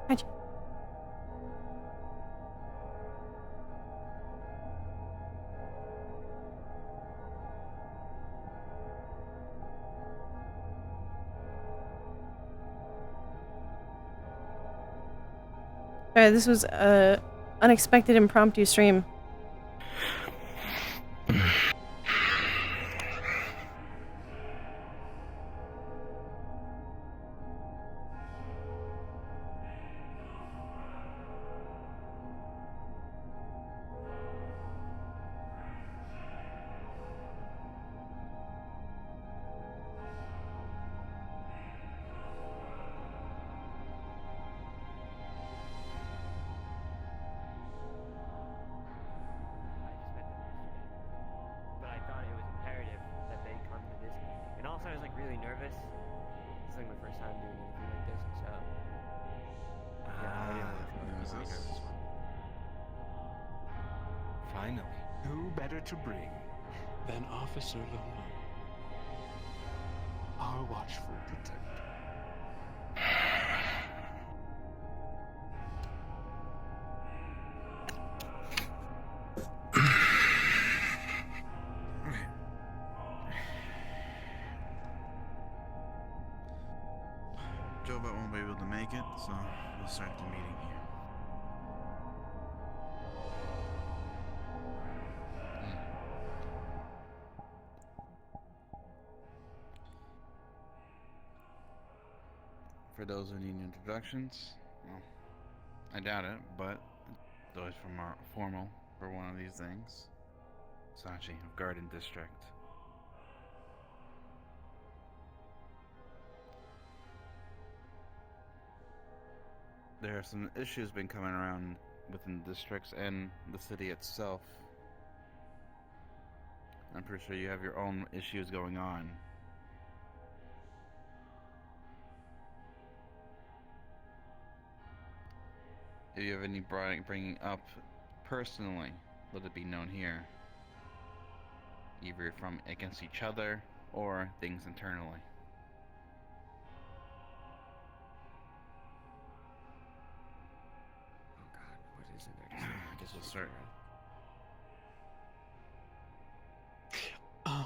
Hi. Alright, this was a unexpected impromptu stream. I was like really nervous. It's like my first time doing anything like this, so yeah, I didn't want to throw a really nervous one. Finally, who better to bring than Officer Leanna, our watchful protector? Jobot won't be able to make it, so we'll start the meeting here. For those who need introductions, well, I doubt it, but it's always formal for one of these things. Sachi of Garden District. There are some issues been coming around within the districts and the city itself. I'm pretty sure you have your own issues going on. If you have any bringing up personally, let it be known here. Either from against each other or things internally. Oh God, what is it? I guess we'll start.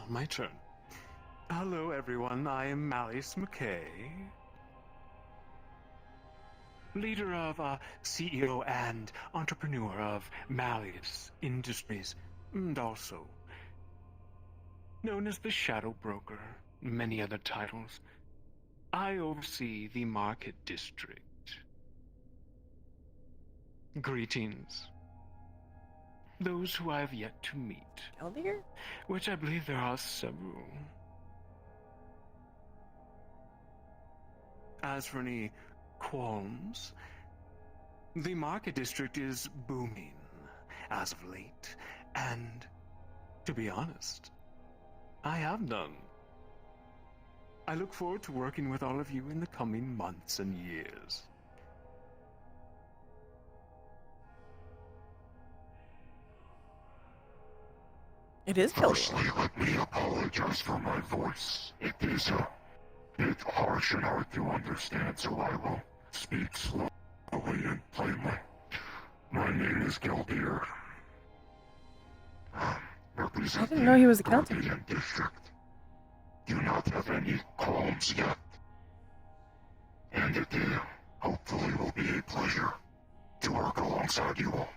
My turn. Hello, everyone. I am Malice McKay, leader of, CEO and entrepreneur of Malice Industries, and also known as the Shadow Broker, many other titles. I oversee the Market District. Greetings. Those who I have yet to meet. Elder? Which I believe there are several. As for any qualms, the Market District is booming as of late, and to be honest, I have none. I look forward to working with all of you in the coming months and years. It is Firstly, let me apologize for my voice. It is a bit harsh and hard to understand, so I will speak slowly and plainly. My name is Gildeer. I didn't know he was a counselor. District. Do not have any qualms yet. And it hopefully will be a pleasure to work alongside you all.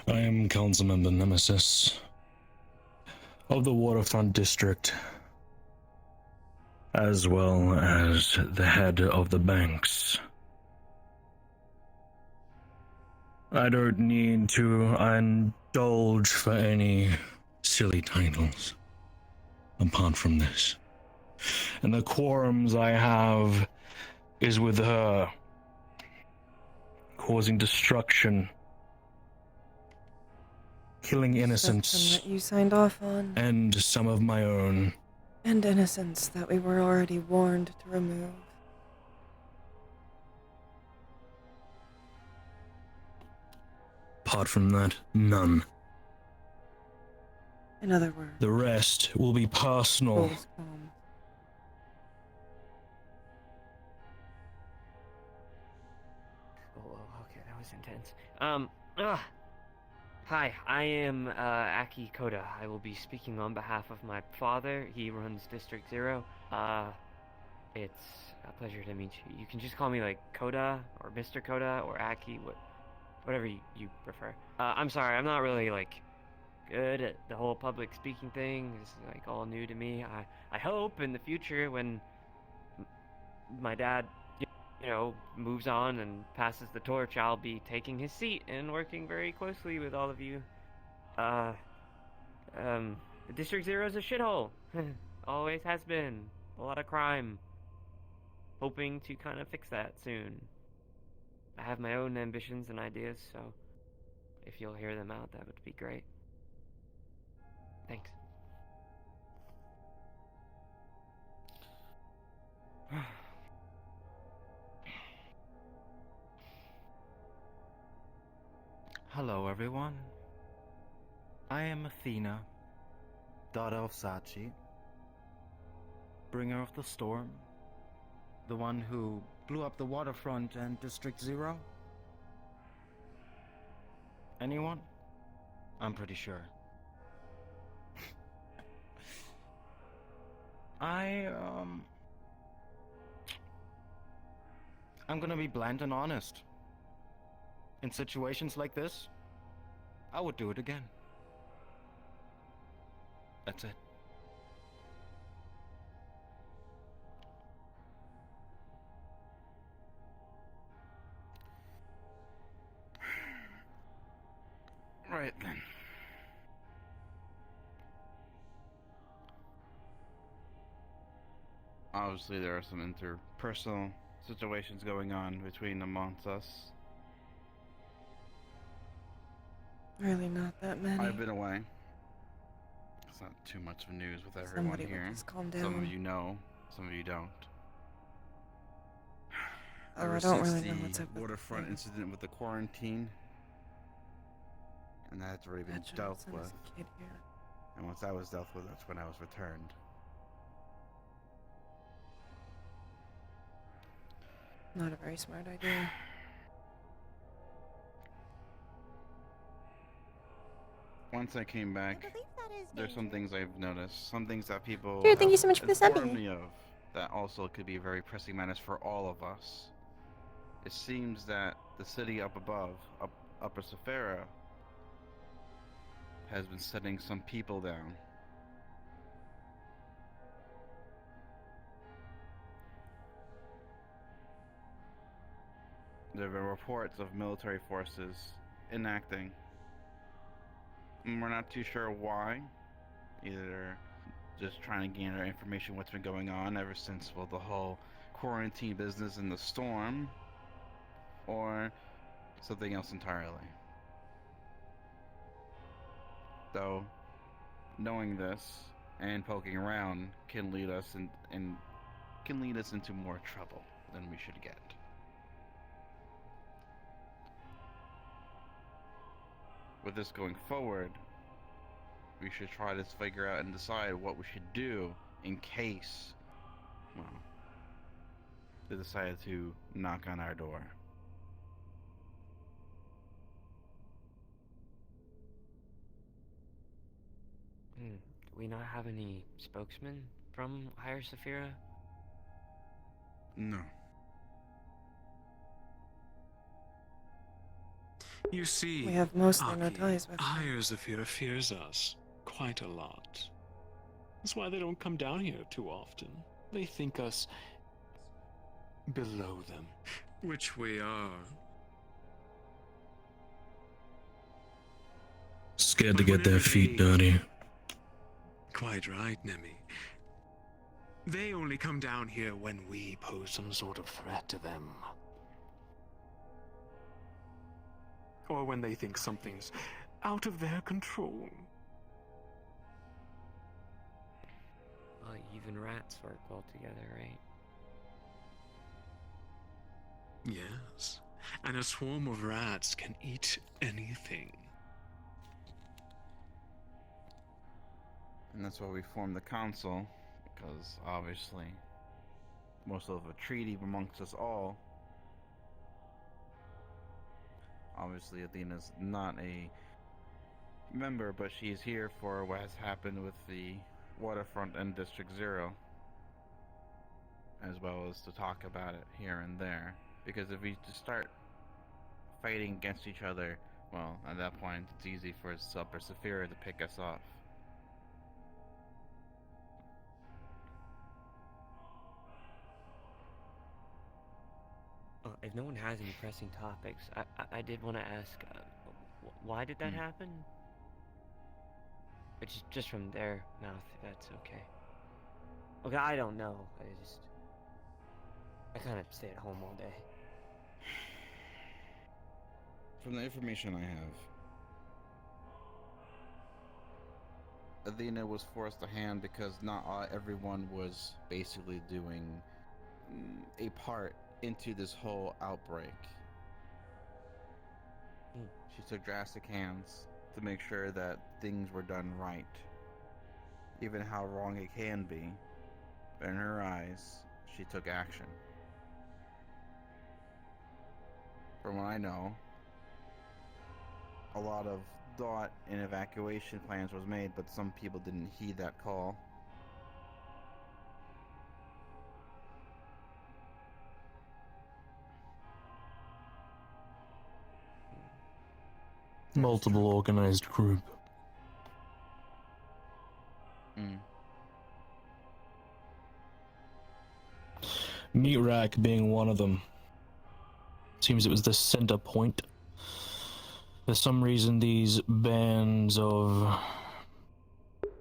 I am Councilmember Nemesis of the Waterfront District, as well as the head of the banks. I don't need to indulge for any silly titles apart from this. And the quorums I have is with her causing destruction, killing innocents That you signed off on. and some of my own. And innocence that we were already warned to remove. Apart from that, none. In other words, The rest will be personal. Bulls calm. Oh, okay, that was intense. Hi, I am Aki Koda. I will be speaking on behalf of my father. He runs District Zero. It's a pleasure to meet you. You can just call me like Koda or Mr. Koda or Aki, whatever you prefer. I'm sorry, I'm not really like good at the whole public speaking thing. It's like all new to me. I hope in the future when my dad, you know, moves on and passes the torch, I'll be taking his seat and working very closely with all of you. District Zero is a shithole. Always has been. A lot of crime. Hoping to kind of fix that soon. I have my own ambitions and ideas, so if you'll hear them out, that would be great. Thanks. Hello, everyone. I am Athena, daughter of Sachi, bringer of the storm, the one who blew up the waterfront and District Zero. Anyone? I'm pretty sure. I'm gonna be blunt and honest. In situations like this, I would do it again. That's it. Right then. Obviously, there are some interpersonal situations going on between amongst us. Really not that many. I've been away. It's not too much of news with everyone Somebody here. would just calm down. Some of you know, some of you don't. Oh, Ever I don't since really know what's the up with waterfront things. incident with the quarantine, and that's already been Imagine dealt sent with. us a kid here. And once that was dealt with, that's when I was returned. Not a very smart idea. Once I came back, there's some things I've noticed. Some things that people Dude, thank you have so much for the informed subbing. me of that also could be very pressing matters for all of us. It seems that the city up above, Upper Sephira, has been setting some people down. There have been reports of military forces enacting. And we're not too sure why. Either just trying to gain our information what's been going on ever since, well, the whole quarantine business and the storm, or something else entirely. Though, knowing this and poking around can lead us and can lead us into more trouble than we should get. With this going forward, we should try to figure out and decide what we should do in case, well, they decided to knock on our door. Do we not have any spokesman from Higher Sephira? No. You see, We have mostly no Aki, ties with them. Higher Zafira fears us quite a lot. That's why they don't come down here too often. They think us below them, which we are. Scared to But get their whenever feet they- dirty. Quite right, Nemi. They only come down here when we pose some sort of threat to them. Or when they think something's out of their control. Well, even rats work well together, right? Yes. and a swarm of rats can eat anything. And that's why we formed the council, because obviously most of a treaty amongst us all. Obviously, Athena's not a member, but she's here for what has happened with the waterfront and District Zero, as well as to talk about it here and there. Because if we just start fighting against each other, well, at that point, it's easy for Sub or Saphira to pick us off. If no one has any pressing topics, I did want to ask, why did that happen? It's just from their mouth, if that's okay. Okay, I don't know. I kind of stay at home all day. From the information I have, Athena was forced to hand because not everyone was basically doing a part into this whole outbreak. She took drastic hands to make sure that things were done right, even how wrong it can be. But in her eyes, she took action. From what I know, a lot of thought and evacuation plans was made, but some people didn't heed that call. Multiple organized group. Meat Rack being one of them. Seems it was the center point. For some reason, these bands of,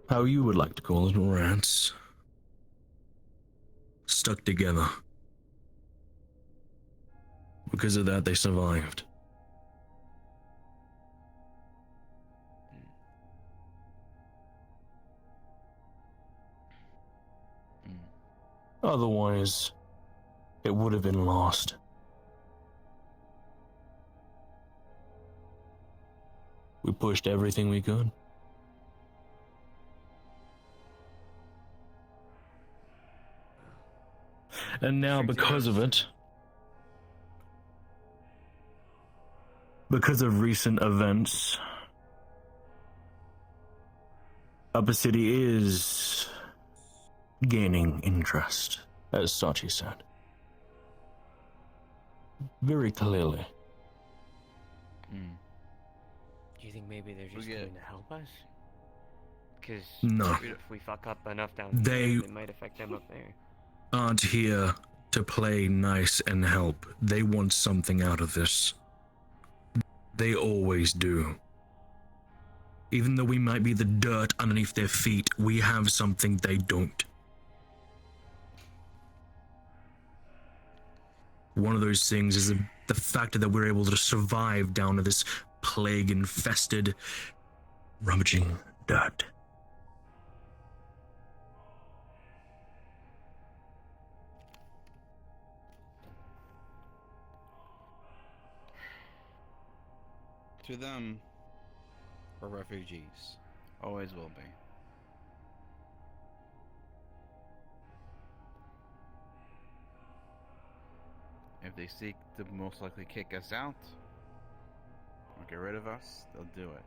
how you would like to call it, rats, stuck together. Because of that, they survived. Otherwise, it would have been lost. We pushed everything we could. And now, because of it, because of recent events, Upper City is gaining interest, as Sachi said. Very clearly. Do you think maybe they're just coming to help us? Because No. if we fuck up enough down They here, it might affect them up there. Aren't here to play nice and help. They want something out of this. They always do. Even though we might be the dirt underneath their feet, we have something they don't. One of those things is the fact that we're able to survive down to this plague-infested, rummaging dirt. To them, we're refugees. Always will be. If they seek to most likely kick us out or get rid of us, they'll do it.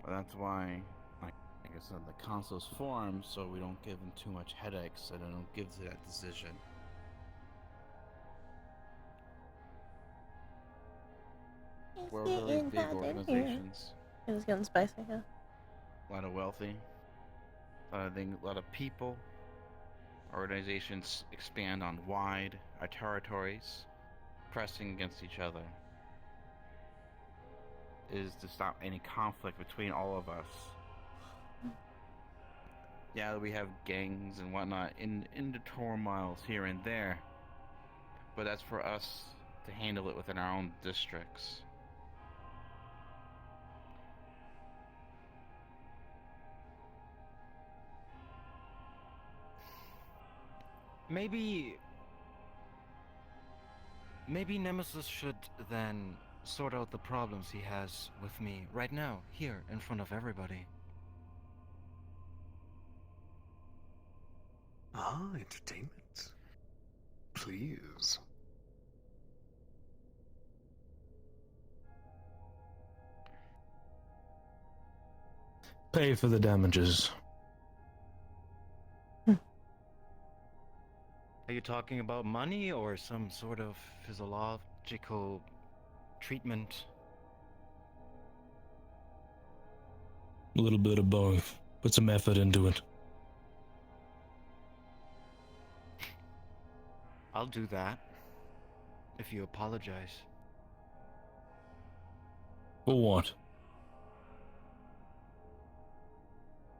But that's why, like I said, the council's formed so we don't give them too much headaches and they don't give to that decision. We're really big organizations. It was getting spicy, yeah. A lot of wealthy, a lot of people. Organizations expand on wide our territories, pressing against each other. Is to stop any conflict between all of us. Yeah, we have gangs and whatnot in the turmoils here and there, but that's for us to handle it within our own districts. Maybe Maybe Nemesis should then sort out the problems he has with me right now, here, in front of everybody. Ah, entertainment. Please. Pay for the damages. Are you talking about money or some sort of physiological treatment? A little bit of both. Put some effort into it. I'll do that. If you apologize. For what?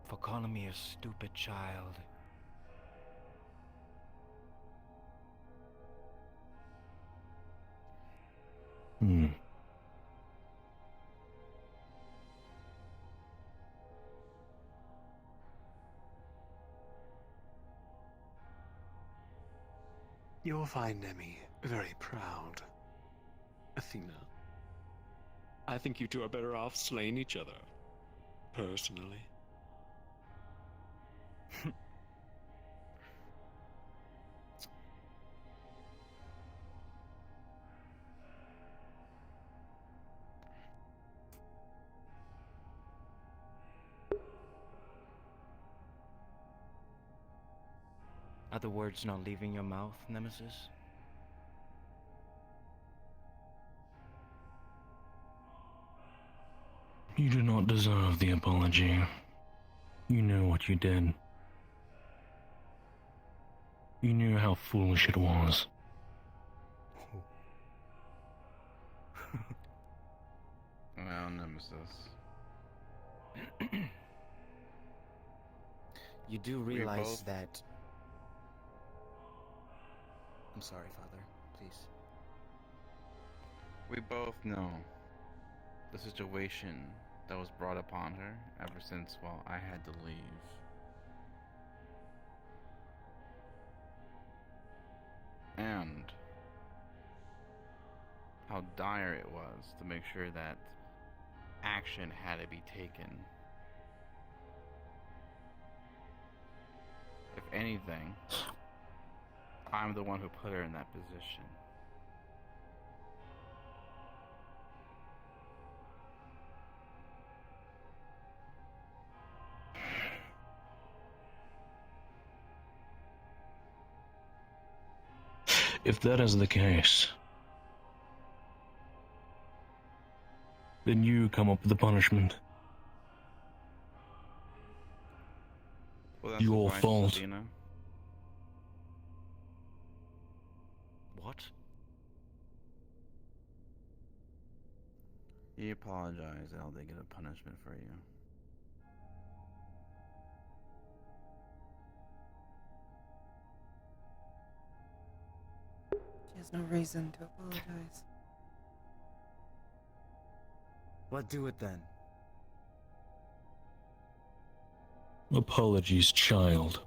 For calling me a stupid child. You'll find Nemi very proud. Athena, I think you two are better off slaying each other. Personally. Are the words not leaving your mouth, Nemesis? You do not deserve the apology. You know what you did. You knew how foolish it was. Well, Nemesis. You do We realize both- that... I'm sorry, Father. Please. We both know the situation that was brought upon her ever since, well, I had to leave. And how dire it was to make sure that action had to be taken. If anything, I'm the one who put her in that position. If that is the case, then you come up with the punishment. Well, that's Your advice, fault. Athena. What? You apologize, I'll get a punishment for you. She has no reason to apologize. Well, do it then. Apologies, child.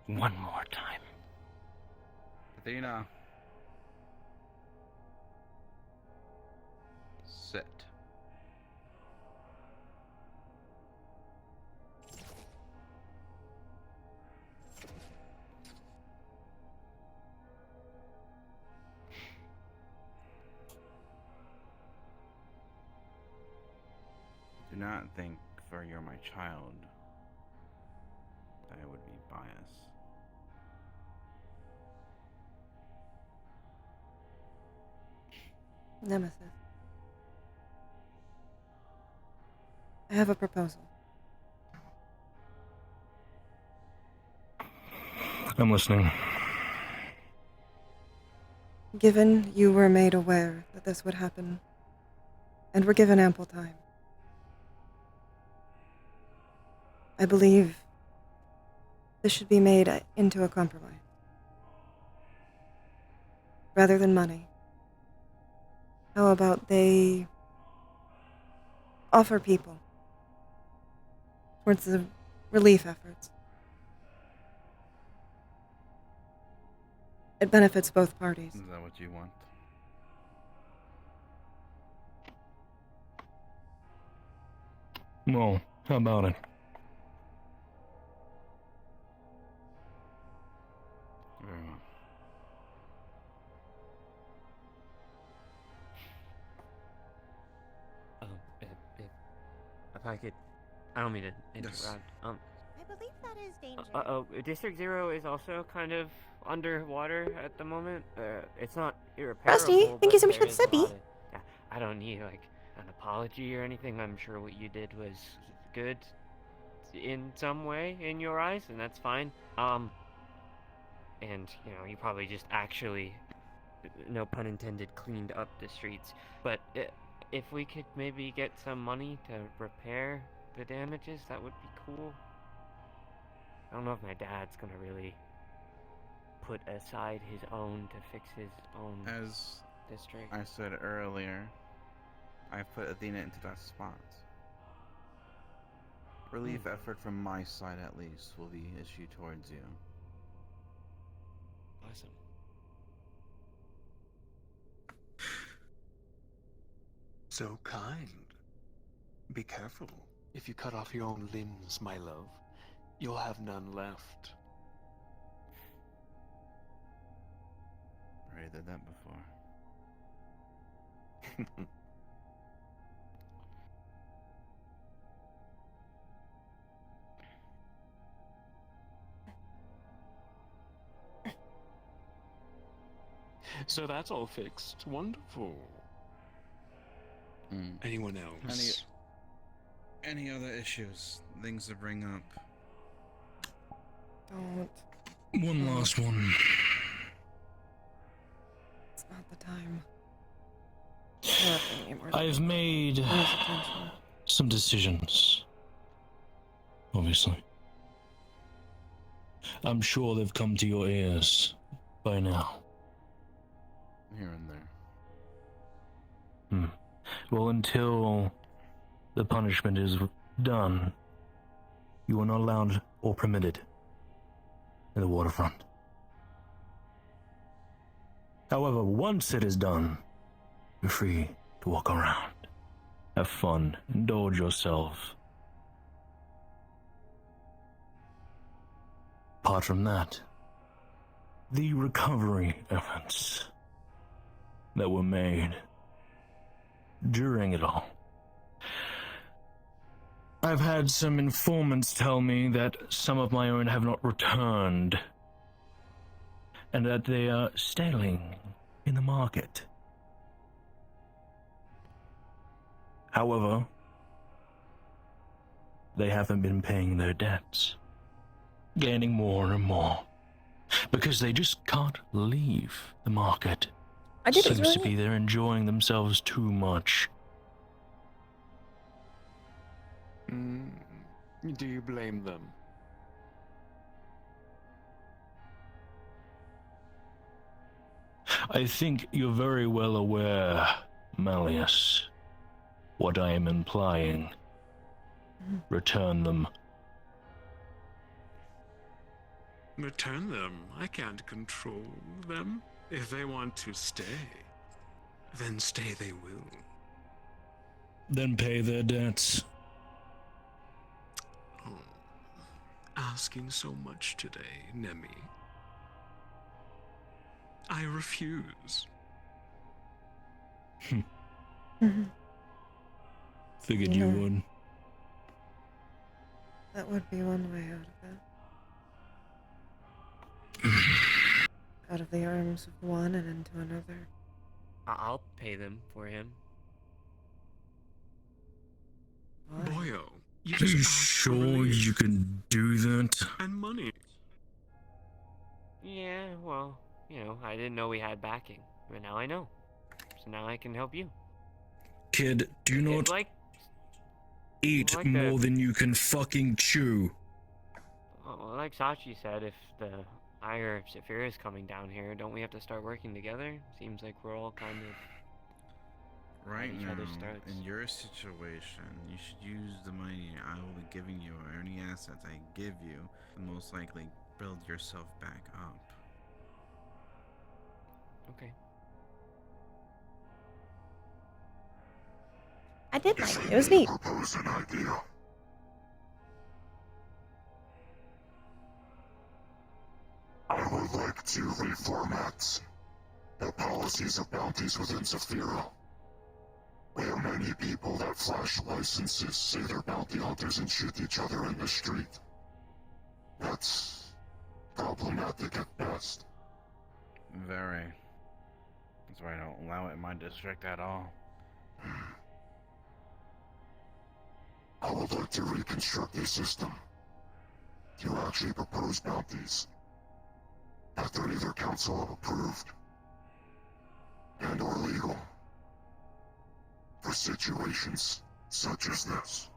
One more time. Athena. Sit. Do not think, for you're my child, that I would be biased. Nemesis. I have a proposal. I'm listening. Given you were made aware that this would happen, and were given ample time, I believe this should be made into a compromise. Rather than money, how about they offer people towards the relief efforts? It benefits both parties. Is that what you want? Well, how about it? Very well. If I could, I don't mean to Yes. interrupt. I believe that is danger. District Zero is also kind of underwater at the moment. It's not irreparable. Rusty, thank you so much but for the there is a sippy. lot of- yeah, I don't need like an apology or anything. I'm sure what you did was good in some way in your eyes, and that's fine. And you probably just actually, no pun intended, cleaned up the streets. But if we could maybe get some money to repair the damages, that would be cool. I don't know if my dad's gonna really put aside his own to fix his own As district. I said earlier, I've put Athena into that spot. Relief effort from my side, at least, will be issued towards you. Awesome. So kind. Be careful. If you cut off your own limbs, my love, you'll have none left. Already did that before. So that's all fixed. Wonderful. Mm. Anyone else? Any other issues? Things to bring up? Don't. One last one. It's not the time. You're not giving me more than I've made honest attention. some decisions. Obviously. I'm sure they've come to your ears by now. Here and there. Well, until the punishment is done, you are not allowed or permitted in the waterfront. However, once it is done, you're free to walk around, have fun, indulge yourself. Apart from that, the recovery efforts that were made during it all. I've had some informants tell me that some of my own have not returned, and that they are staying in the market. However, they haven't been paying their debts, gaining more and more, because they just can't leave the market. I did it Seems to right. be they're enjoying themselves too much. Do you blame them? I think you're very well aware, Malleus, what I am implying. Return them. Return them. I can't control them. If they want to stay, then stay they will. Then pay their debts. Oh, asking so much today, Nemi. I refuse. Figured you Yeah. would. That would be one way out of it. Out of the arms of one and into another. I'll pay them for him. Why? Boyo, you Are just you asked for sure relief you can do that? and money. Yeah, well, I didn't know we had backing, but now I know. So now I can help you. Kid, do not eat like more the- than you can fucking chew. Well, like Sachi said, if the Ire of Saphira is coming down here, don't we have to start working together? Seems like we're all kind of Right each now, other's throats. in your situation, you should use the money I will be giving you, or any assets I give you, to most likely build yourself back up. Okay. I did like it. It was neat. Propose an idea. I would like to reformat the policies of bounties within Zafira. Where many people that flash licenses say they're bounty hunters and shoot each other in the street. That's problematic at best. Very. That's why I don't allow it in my district at all. I would like to reconstruct a system to actually propose bounties that they're either council approved and or legal for situations such as this.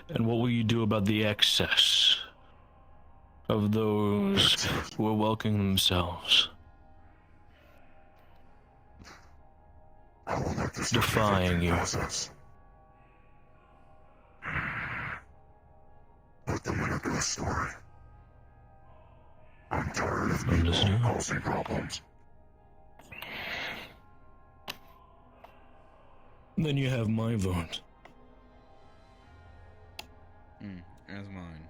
And what will you do about the excess of those who are welcoming themselves, I will make this defying you? process. Put them in a ghost story. I'm tired of people Understood. causing problems. Then you have my vote. As mine.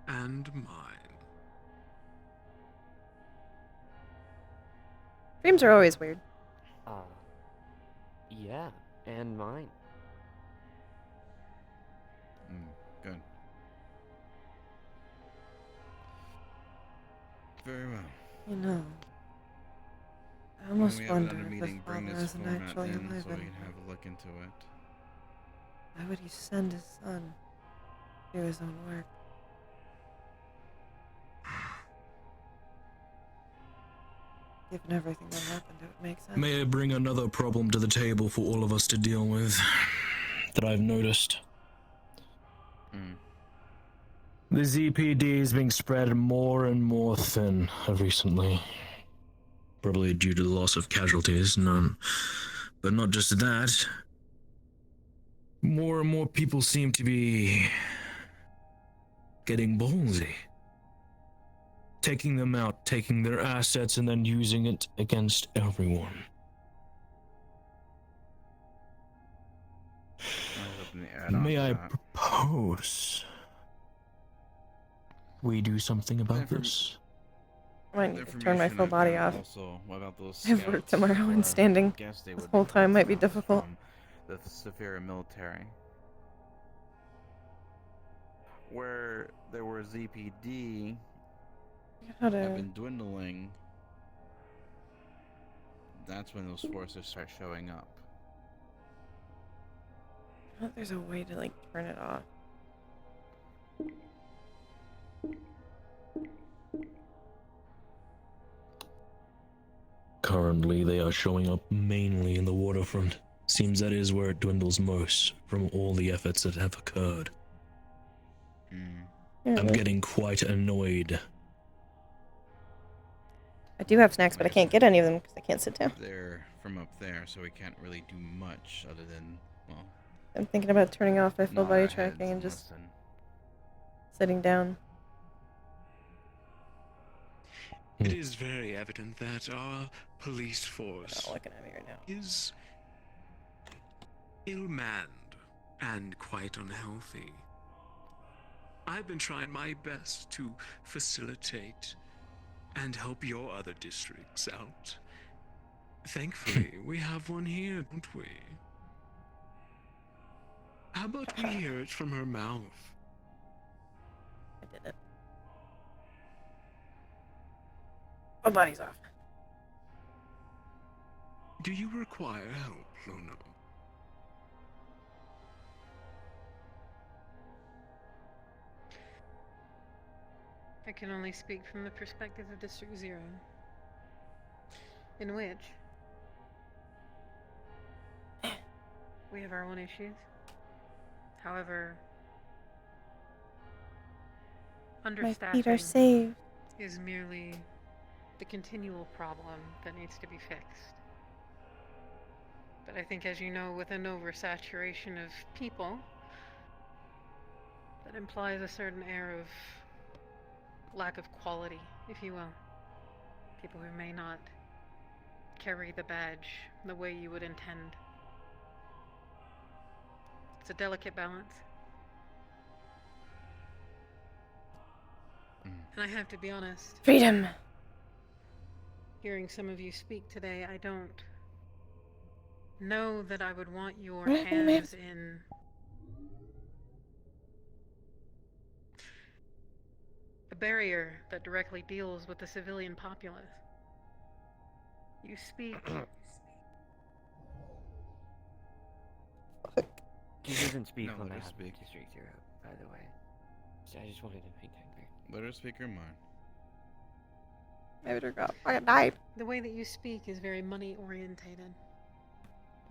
And mine. Dreams are always weird. Yeah, and mine. Good. Very well. You know, I When almost we have wonder another if meeting, his bring father this isn't format actually in alive so we can anymore. have a look into it. Why would he send his son to do his own work? Given everything that happened, it would make sense. May I bring another problem to the table for all of us to deal with that I've noticed? The ZPD is being spread more and more thin recently. Probably due to the loss of casualties, none. But not just that. More and more people seem to be getting ballsy. Taking them out, taking their assets, and then using it against everyone. May I propose we do something about this? I might need to turn my full body off. Also, what about those I have work scouts tomorrow, or and standing guess they this would whole time might be have difficult. from the Saphira military, where there were ZPD How have to... been dwindling. That's when those forces start showing up. I hope there's a way to, like, turn it off. Currently, they are showing up mainly in the waterfront. Seems that is where it dwindles most from all the efforts that have occurred. I'm getting quite annoyed. I do have snacks, but I can't get any of them because I can't sit down. They're from up there, so we can't really do much other than, well, I'm thinking about turning off my full nod body our tracking heads and just listen. sitting down. It is very evident that our police force Not looking at me right now. is ill-manned and quite unhealthy. I've been trying my best to facilitate and help your other districts out. Thankfully, we have one here, don't we? How about we hear it from her mouth? I did it. My body's off. Do you require help, Luna? I can only speak from the perspective of District 0, in which we have our own issues. However, My understaffing feet are saved. is merely the continual problem that needs to be fixed. But I think, as you know, with an oversaturation of people, that implies a certain air of lack of quality, if you will. People who may not carry the badge the way you would intend. It's a delicate balance. And I have to be honest, Freedom! hearing some of you speak today, I don't know that I would want your Right, hands in a barrier that directly deals with the civilian populace. You speak. He doesn't speak No, when let I her have speak. District Zero, by the way. So I just wanted to make that clear. Let her speak her mind. Maybe they're gonna fucking die. The way that you speak is very money orientated,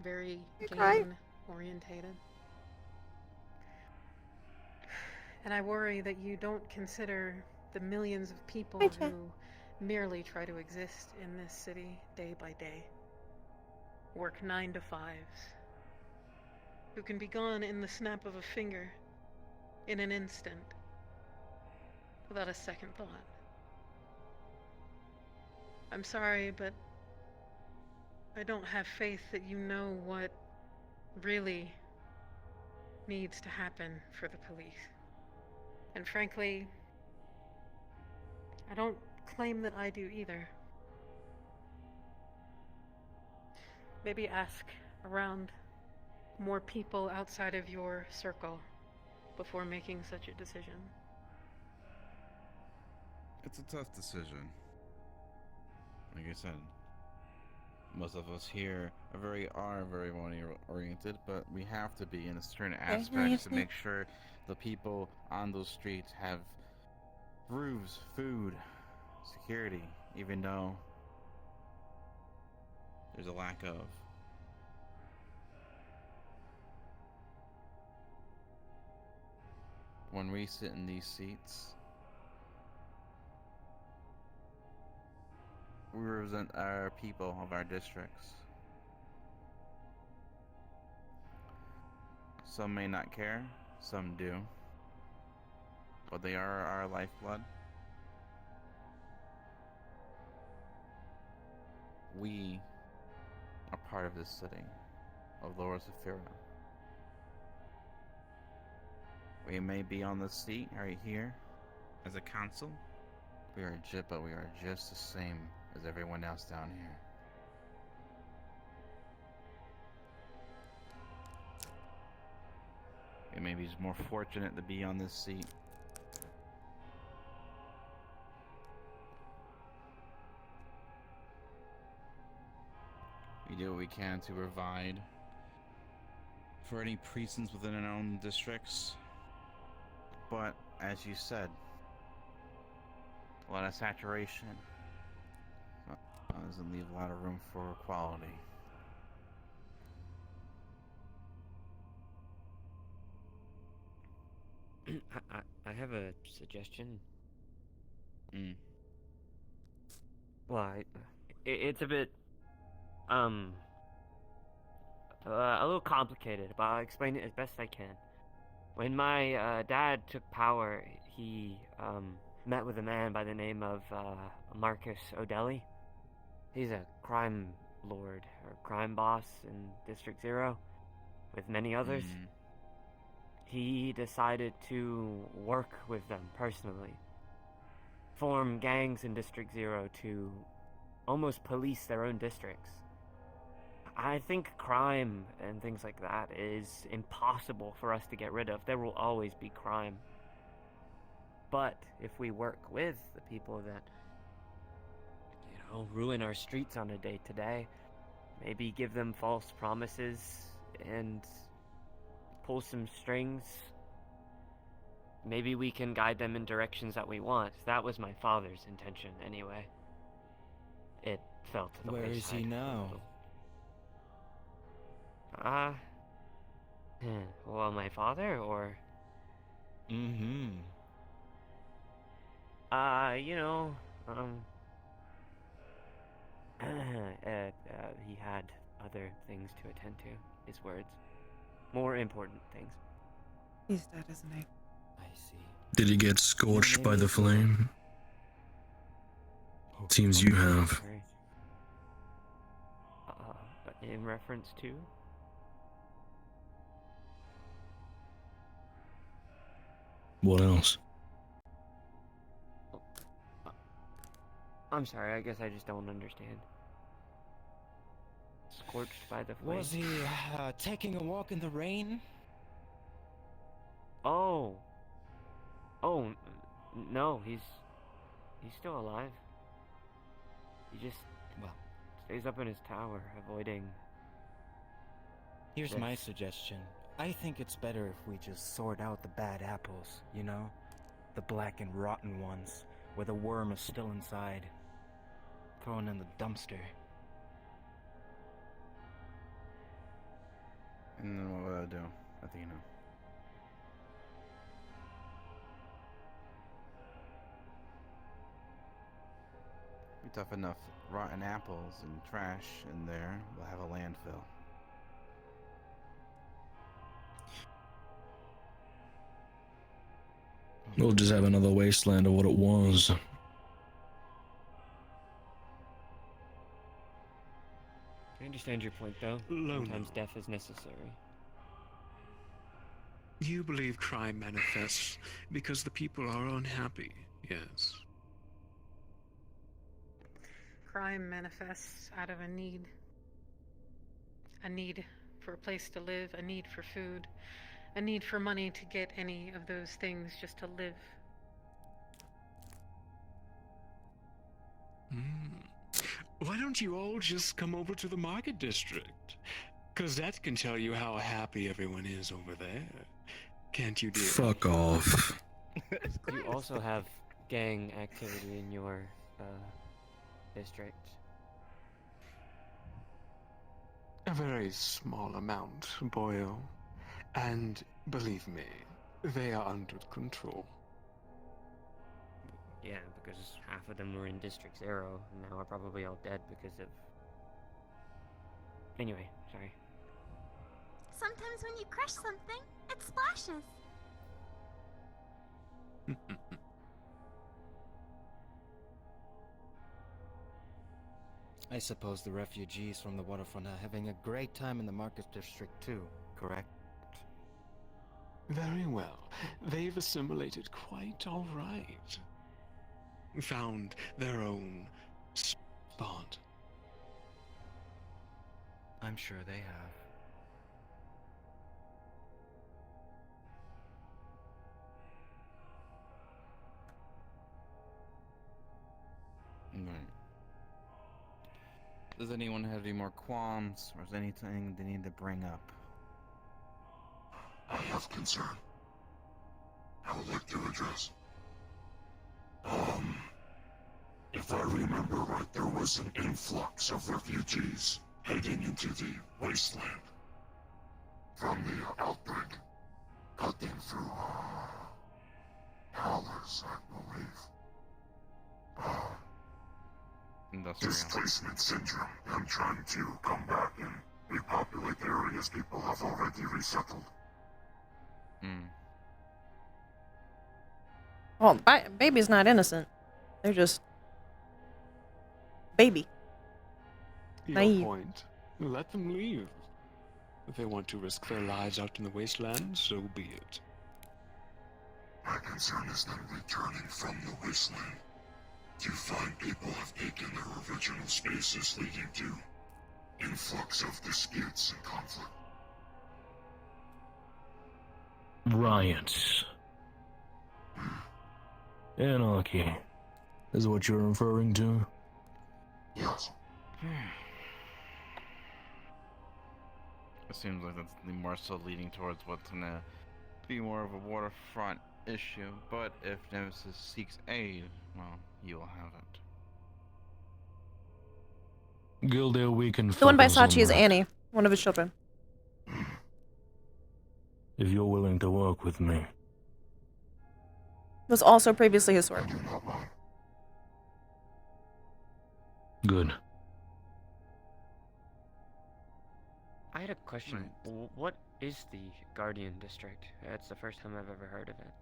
very You cry? gain orientated. And I worry that you don't consider the millions of people Hi, Chet. who merely try to exist in this city day by day, work 9 to 5s, who can be gone in the snap of a finger, in an instant, without a second thought. I'm sorry, but I don't have faith that you know what really needs to happen for the police. And frankly, I don't claim that I do either. Maybe ask around more people outside of your circle before making such a decision. It's a tough decision. Like I said, most of us here are very money oriented, but we have to be in a certain aspects to make sure the people on those streets have roofs, food, security, even though there's a lack of. When we sit in these seats, we represent our people of our districts. Some may not care, some do, but they are our lifeblood. We are part of this city of Lower Zephyra. We may be on the seat right here as a council. We are just the same as everyone else down here. We may be more fortunate to be on this seat. We do what we can to provide for any precincts within our own districts. But, as you said, a lot of saturation doesn't leave a lot of room for equality. I have a suggestion. Well, it's a bit, a little complicated, but I'll explain it as best I can. When my dad took power, he met with a man by the name of Marcus O'Delly. He's a crime lord or crime boss in District Zero, with many others. He decided to work with them personally, form gangs in District Zero to almost police their own districts. I think crime and things like that is impossible for us to get rid of. There will always be crime. But if we work with the people that, ruin our streets on a day-to-day, maybe give them false promises and pull some strings, maybe we can guide them in directions that we want. That was my father's intention, anyway. It fell to the Where is he wayside now? a little. Well, my father, or? Mm-hmm. He had other things to attend to, his words. More important things. He's dead, isn't he? I see. Did he get scorched by the flame? Oh, Seems you have. Sorry. In reference to? What else? I'm sorry, I guess I just don't understand. Scorched by the flame? Was he taking a walk in the rain? Oh. Oh, no, he's still alive. He just, Well, stays up in his tower, avoiding... here's this. my suggestion. I think it's better if we just sort out the bad apples, you know? The black and rotten ones, where the worm is still inside. Thrown in the dumpster. And then what would I do? I think you know. We stuff enough rotten apples and trash in there, we'll have a landfill. We'll just have another wasteland of what it was. I understand your point, though. Lono. Sometimes death is necessary. You believe crime manifests because the people are unhappy, yes. Crime manifests out of a need. A need for a place to live, a need for food, a need for money to get any of those things just to live. Why don't you all just come over to the market district? 'Cause that can tell you how happy everyone is over there. Can't you, dear? Fuck off. You also have gang activity in your, district. A very small amount, boyo. And believe me, they are under control. Yeah, because half of them were in District 0, and now are probably all dead because of... Anyway, sorry. Sometimes when you crush something, it splashes. I suppose the refugees from the waterfront are having a great time in the market district too, correct? Very well. They've assimilated quite all right. Found their own spot. I'm sure they have. Right. Does anyone have any more qualms, or is there anything they need to bring up? I have concern. I would like to address. If I remember right, there was an influx of refugees heading into the wasteland from the outbreak, cutting through howlers, I believe. Industrial. Displacement syndrome. I'm trying to come back and repopulate areas people have already resettled. Well, baby's not innocent. They're just baby. Your Naive. point. Let them leave. If they want to risk their lives out in the wasteland, so be it. My concern is them returning from the wasteland. Do you find people have taken their original spaces, leading to influx of disputes and conflict? Riots. Anarchy. Is what you're referring to? Yes. It seems like that's more so leading towards what's gonna be more of a waterfront issue, but if Nemesis seeks aid, well, you will have it. Gildale, we can The one by focus on Sachi is that. Annie, one of his children. If you're willing to work with me. Was also previously his sword. Good. I had a question. What is the Guardian District? That's the first time I've ever heard of it.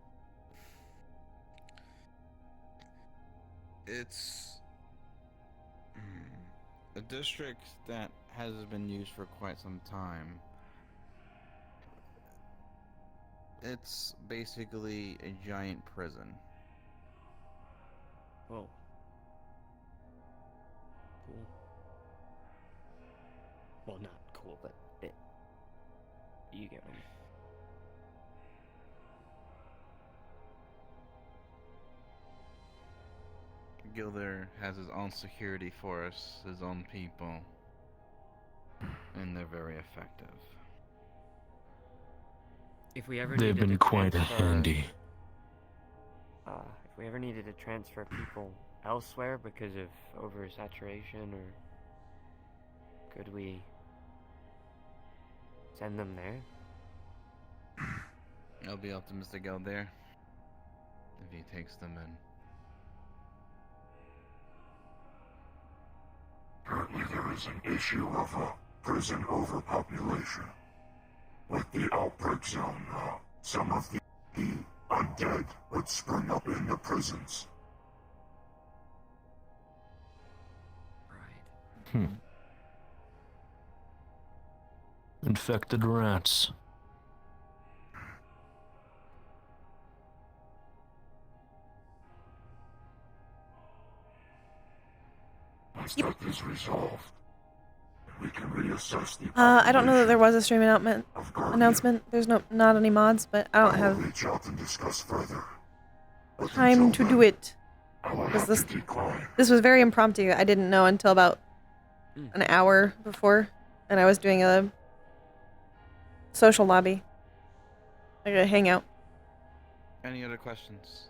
It's a district that has been used for quite some time. It's basically a giant prison. Whoa. Cool. Well, not cool, but you get me. Gilder has his own security force, his own people, and they're very effective. If we ever They've needed been to quite transfer, handy. if we ever needed to transfer people elsewhere because of oversaturation, or could we send them there? I'll be up to Mr. Gilder if he takes them in. Currently there is an issue of prison overpopulation. With the outbreak zone, some of the undead would spring up in the prisons. Right. Infected rats. Once that is resolved, we can reassess the I don't know that there was a stream population announcement. There's not any mods, but I don't have reach out and discuss further. But time until to do then, it. I will Because have to decline. this was very impromptu. I didn't know until about an hour before, and I was doing a social lobby, like a hangout. Any other questions?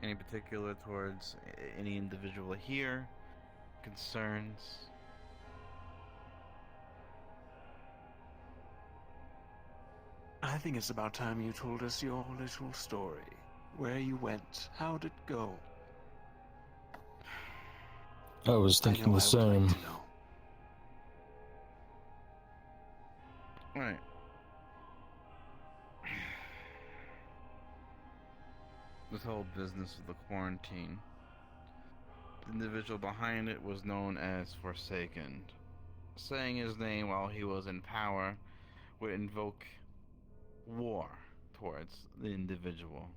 Any particular towards any individual here? Concerns? I think it's about time you told us your little story. Where you went, how'd it go? I was I thinking know the I would like same. to know. Right. This whole business of the quarantine. The individual behind it was known as Forsaken. Saying his name while he was in power would invoke war towards the individual.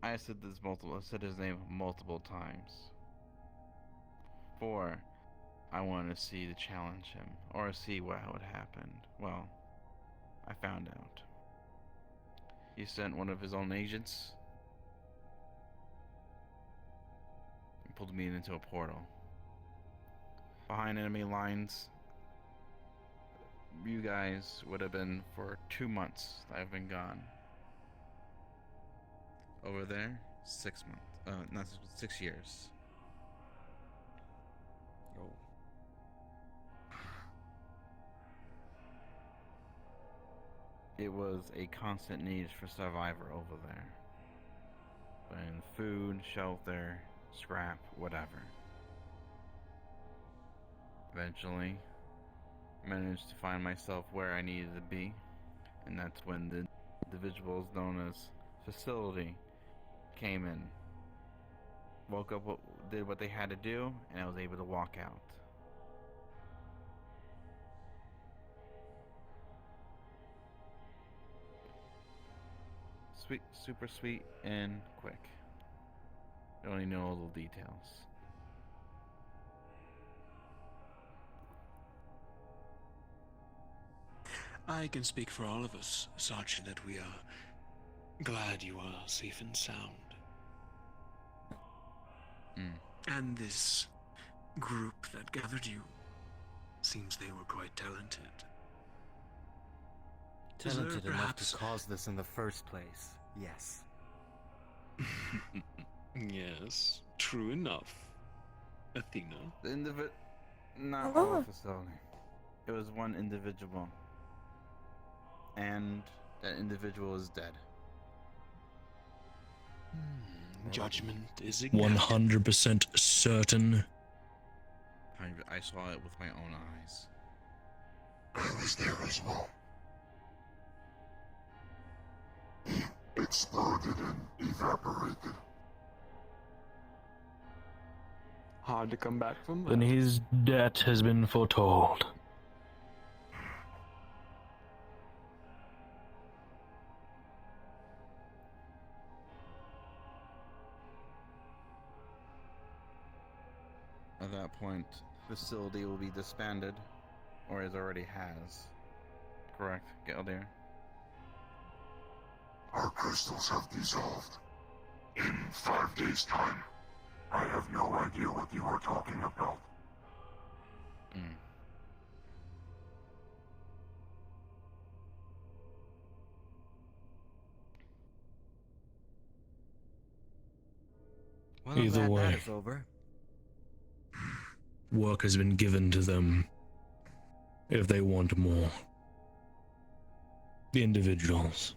I said his name multiple times. For I wanted to see to challenge him, or see what would happen. Well, I found out. He sent one of his own agents and pulled me into a portal. Behind enemy lines, you guys would have been for 2 months that I've been gone. Over there, 6 months. Not 6 years. Oh. It was a constant need for survivor over there. And food, shelter, scrap, whatever. Eventually, managed to find myself where I needed to be, and that's when the individuals known as Facility came in. Woke up, did what they had to do, and I was able to walk out. Sweet, super sweet, and quick. You only know all the details. I can speak for all of us, Sergeant, that we are glad you are safe and sound. And this group that gathered you seems they were quite talented. Is there Talented enough perhaps- to cause this in the first place, yes. Yes, true enough. Athena? The not Hello. all facility. It was one individual. And that individual is dead. Judgment is ignited. 100% certain. I saw it with my own eyes. I was there as well. He exploded and evaporated. Hard to come back from then that. his debt has been foretold. At that point, the facility will be disbanded, or it already has. Correct, Galdir? Our crystals have dissolved. In 5 days' time. I have no idea what you are talking about. Mm. Well, I'm Either glad way. that is over. Work has been given to them if they want more. The individuals.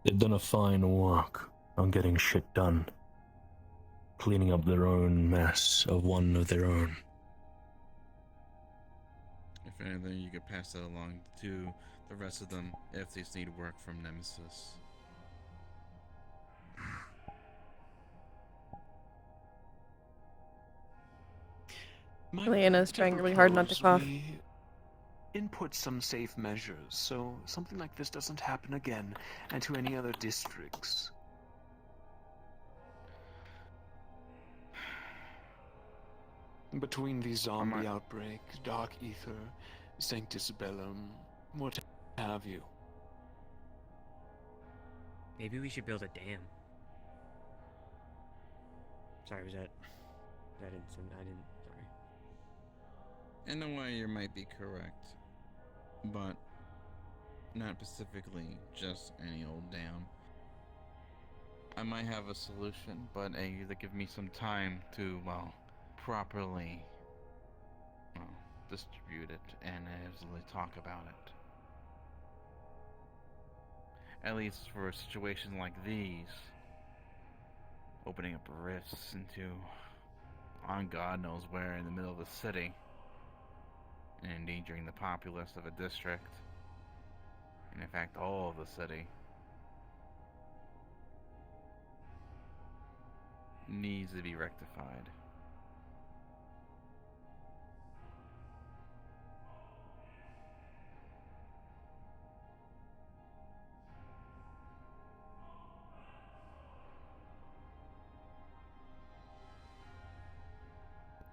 They've done a fine work on getting shit done. Cleaning up their own mess of one of their own. If anything, you could pass that along to the rest of them if they need work from Nemesis. Leanna's trying really hard not to cough. We input some safe measures so something like this doesn't happen again and to any other districts. Between the zombie outbreak, Dark Ether, Sanctus Bellum, what have you. Maybe we should build a dam. Sorry, was that instant? I didn't. Sorry. In a way, you might be correct, but not specifically just any old dam. I might have a solution, but you either give me some time to, well, properly, well, distribute it and easily talk about it. At least for situations like these, opening up rifts into on God knows where in the middle of the city and endangering the populace of a district, and in fact all of the city, needs to be rectified.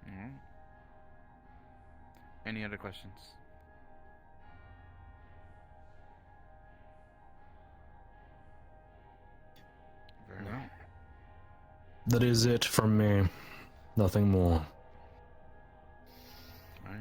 Alright. Any other questions? Very well. That is it from me. Nothing more. Alright.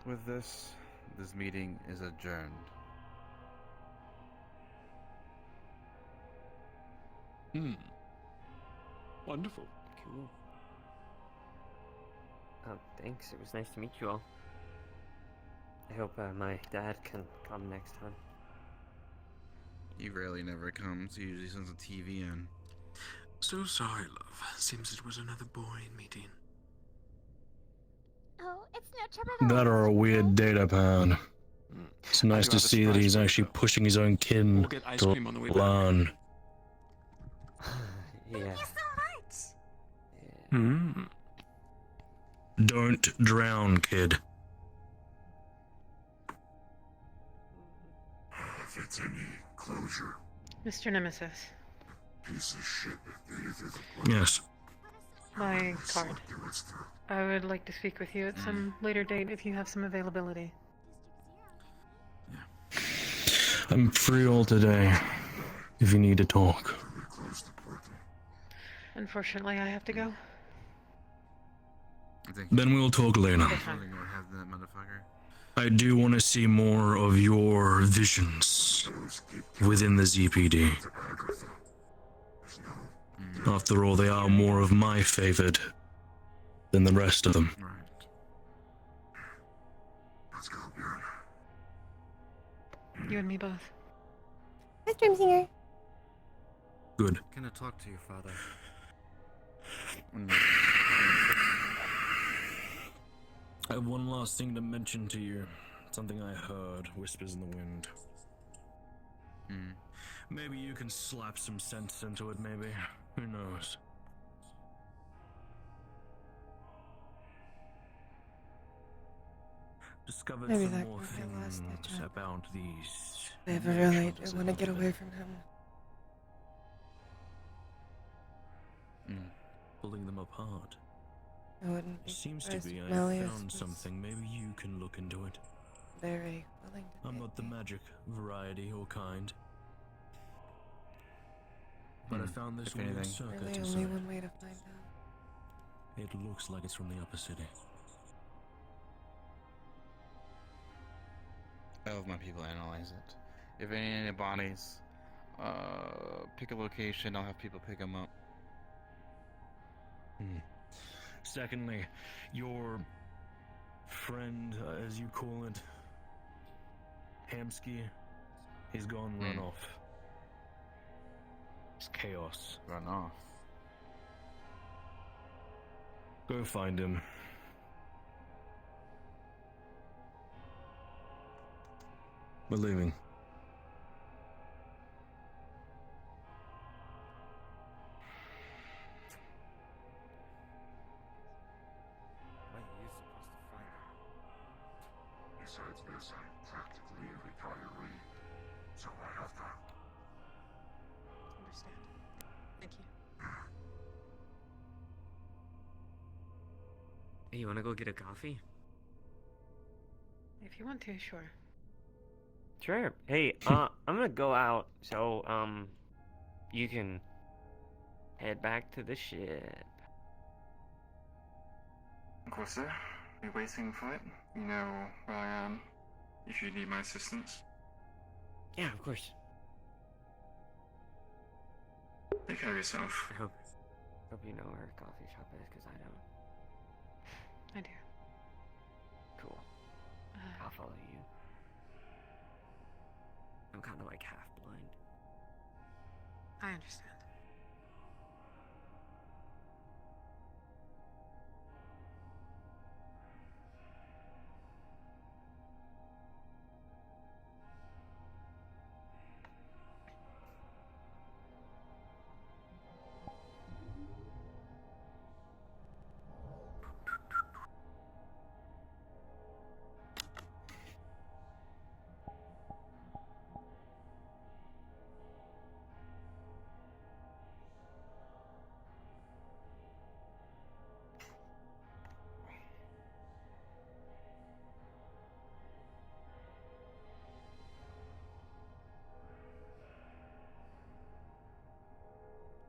With this meeting is adjourned. Wonderful. Cool. Thanks. It was nice to meet you all. I hope my dad can come next time. He rarely never comes. He usually sends a TV in. So sorry, love. Seems it was another boring meeting. Oh, it's no trouble at all. That or a weird data pad. It's nice do to have a see that surprise he's for you, actually though. pushing his own kin We'll get ice to cream on the way back. learn. Yeah. Thank you so much. Hmm. Don't drown, kid. If it's any closure, Mr. Nemesis, piece of shit, either the Yes. my card. do its throat. I would like to speak with you at some later date if you have some availability. I'm free all today, if you need to talk. We close the portal. Unfortunately, I have to go. I think Then we'll talk later. Okay. I'm gonna go have that motherfucker. I do want to see more of your visions Those keep within the ZPD. to Agatha. There's no After all, they are more of my favored than the rest of them. Right. let's go, Bjorn. You and me both. Hi, Dream Singer. Good. Can I talk to your father? Mm. I have one last thing to mention to you. Something I heard, whispers in the wind. Maybe you can slap some sense into it, maybe. Who knows? Discovered Maybe some that more could be my last things ditch effort. about these. I really nations do want to get above away it. from him. Pulling them apart. I wouldn't be Seems to surprised be if I Malleus found was something. Maybe you can look into it. very willing to I'm take not the me. magic variety or kind. But I found this If weird anything. circuit Really inside. only one way to find out. It looks like it's from the upper city. I'll have my people analyze it. If any bodies, pick a location, I'll have people pick them up. Secondly, your friend, as you call it, Hamsky, he's gone run off. It's chaos. Run off. Go find him. We're leaving. When are you supposed to find him? Besides this, I'm practically a retiree, so I have to. Understand. Thank you. Hey, you wanna go get a coffee? If you want to, sure. Sure. Hey, I'm gonna go out, so, you can head back to the ship. Of course, sir. Be waiting for it. You know where I am. If you need my assistance. Yeah, of course. Take care of yourself. I hope you know where a coffee shop is, because I don't. I do. Cool. I'll follow you. I'm kind of like half blind. I understand.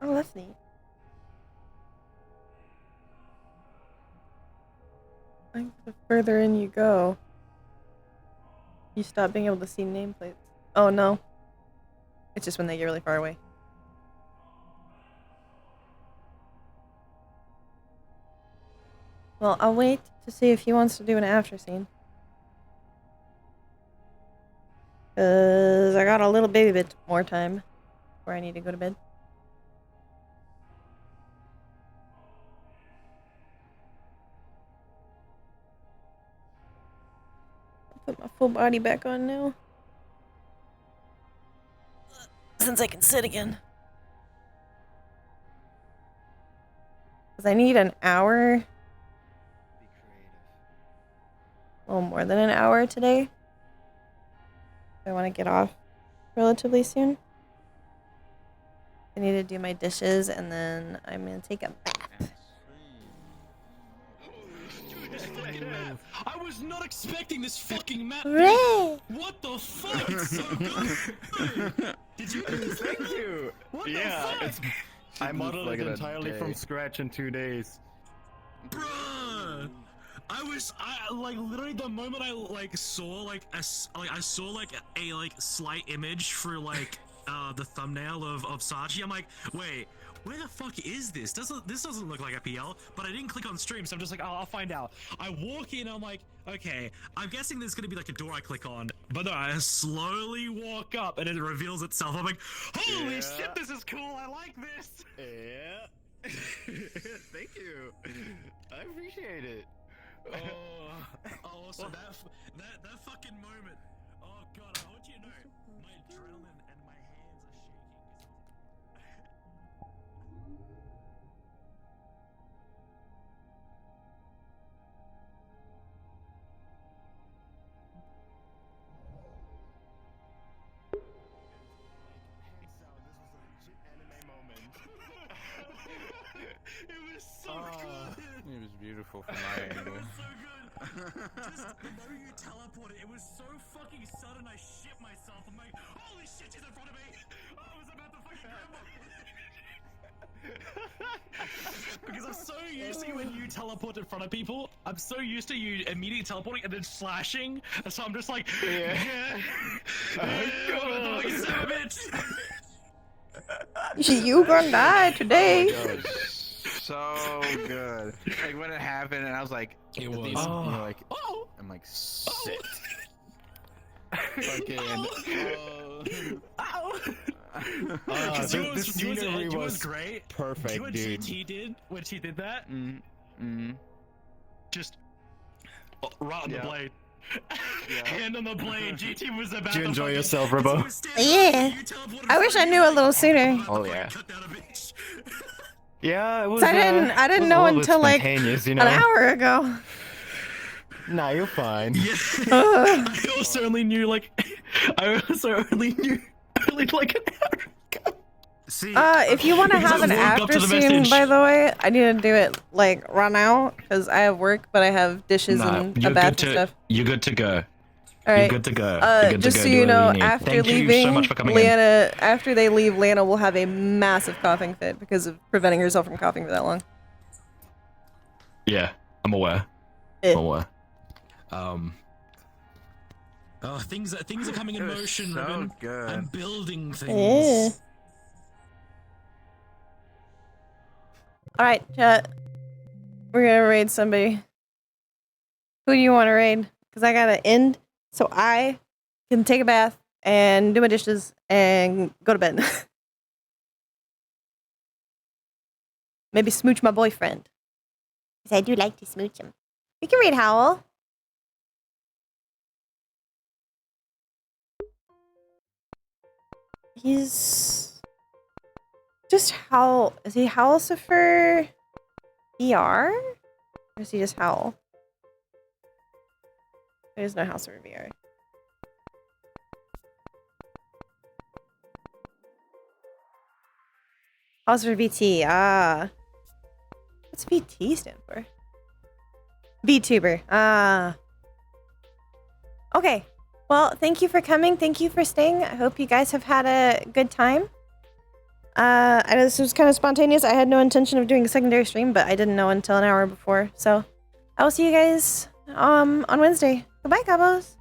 Oh, that's neat. I think the further in you go, you stop being able to see nameplates. Oh no. It's just when they get really far away. Well, I'll wait to see if he wants to do an after scene. 'Cause I got a little baby bit more time before I need to go to bed. I'll put my full body back on now. Since I can sit again. Because I need an hour. Be creative. A little more than an hour today. I want to get off relatively soon. I need to do my dishes and then I'm going to take a bath. I was not expecting this fucking map. Hooray! What the fuck? It's so good. Did you do this? Thank you. What the Yeah, fuck? I modeled it entirely from scratch in 2 days. Bruh. I like literally the moment I like saw like a slight image for like the thumbnail of Sachi. I'm like, wait, where the fuck is this? This doesn't look like a PL, but I didn't click on stream, so I'm just like, oh, I'll find out. I walk in, I'm like, okay, I'm guessing there's gonna be like a door I click on, but no, I slowly walk up and it reveals itself. I'm like, holy shit, this is cool. I like this. Yeah. Thank you. I appreciate it. Oh, so that fucking moment. Oh god, I want you to know, my adrenaline and my hands are shaking. It was so good. It was beautiful from my It angle. was so good. Just the moment you teleported, it was so fucking sudden. I shit myself. I'm like, holy shit, she's in front of me. I was about to fucking grab her. Because I'm so used to when you teleport in front of people. I'm so used to you immediately teleporting and then slashing. So I'm just like, yeah. Son of a bitch. You gonna die today. Oh my God. So good. Like when it happened, and I was like, It was. You know, like, I'm like, sit. Fucking. The scenery was great. Perfect, Do you know what dude. GT did when she did that? Just right on the Yeah. blade. Hand on the blade. GT was about Did you to enjoy fucking- yourself, Robo? Yeah. I wish I knew a little sooner. Oh yeah. Cut down a bitch. Yeah, it was. I didn't it was a know little bit until like spontaneous, you an know? hour ago. Nah, you're fine. Yeah. Ugh. I also only knew like only like an hour ago. See, If you want to Because have I an woke up to after the scene, message. by the way, I need to do it like run out because I have work, but I have dishes and a bath and stuff. You're good to go. All right. You're good to go. You're good Just to so go. you Do whatever know, need. after Thank leaving, you so much for coming in. Leanna, after they leave, Leanna will have a massive coughing fit because of preventing herself from coughing for that long. Yeah, I'm aware. Eh. I'm aware. Oh, things are coming in It was motion, so Ruben. good. I'm building Eh. things. All right, chat. We're gonna raid somebody. Who do you want to raid? Because I gotta end so I can take a bath and do my dishes and go to bed. Maybe smooch my boyfriend. Because I do like to smooch him. We can raid Howl. He's just Howl. Is he Howlcifer VR? Or is he just Howl? There's no Howlcifer VR. Howlcifer VT. Ah. What's VT stand for? VTuber. Ah. Okay. Well, thank you for coming. Thank you for staying. I hope you guys have had a good time. I know this was kind of spontaneous. I had no intention of doing a secondary stream, but I didn't know until an hour before. So I will see you guys on Wednesday. Goodbye, Cabos.